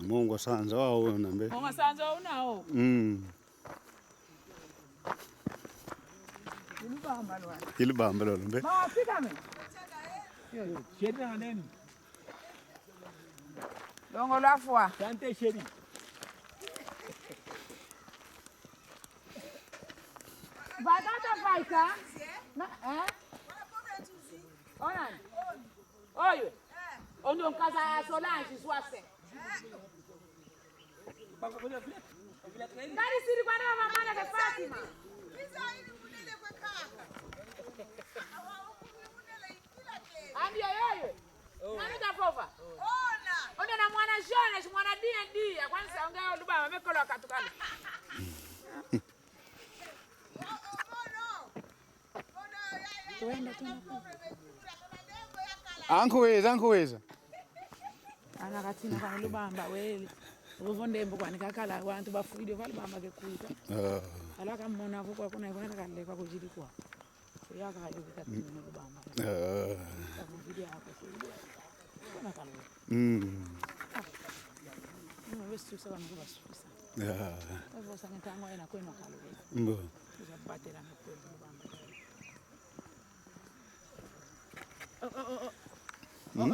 Mungu sanza wao unambe. Mungu sanza unao. Ilibamba lo mbe. Ma pika me. Sheri na nini? Dongo la foi. Tante sheri. Batata faika. Na Ona. Oyo. Ondo nkaza Solange swase. Ndari siri kwa na mama na Fatima. Ambia yeye. Nani kafova? Ona na mwana Jone, mwana D&D. Kwanza ongea luba wamekolo katukana. Ankuweza. Ana katina kwa lubamba wele. Uvonde mbo kwanika kala abantu bafuide vale mama ke kuita. Alaka mmona vuko kuna kwenda kale kwa kujili kwa. Yaka hayo bitatina lubamba. Video hapo sio. Kuna kale. Wewe sawa ngo basufisa. Wewe sasa ntango ina kwenda kale. Mbo. Zapatela na kwenda lubamba.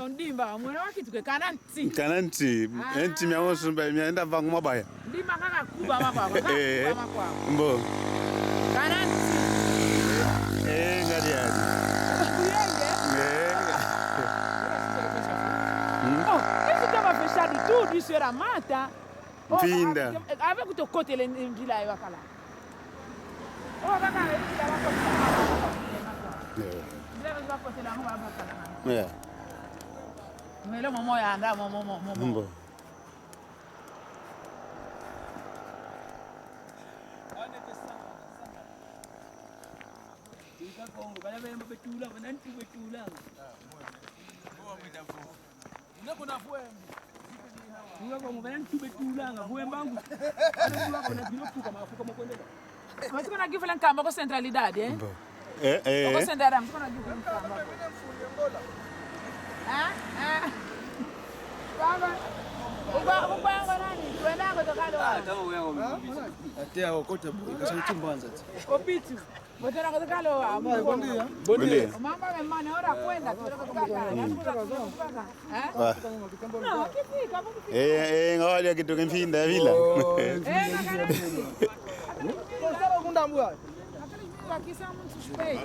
Ndimba mwana wake tuke kananti enti myawosumba myenda vangu mabaya ndimba kaka kuba mababa kama kwa mbo kananti ngadi kuyenge Qu'est-ce que va faire du tout du sera mata Pinda avec to côté le ndila yakala baka ndila wako ndila wako tena ngo baka Mele momo ya anda momo. Mbo. Ubango nani? Tuenda kutoka leo. Kama wewe atia okota ikasha mbanza. Kopitu. Botana kutoka leo. Bondia. Mama mama ora kwenda kutoka ngoja kitu kimfinda vila. Sasa kunda mbwa. Akisa mtu spei.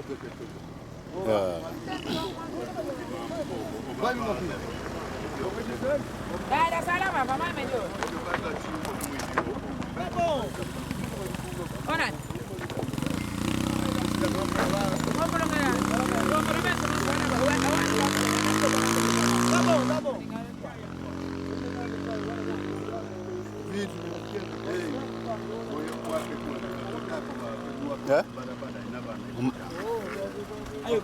Dada salama mama mejo. Ona. Ayo,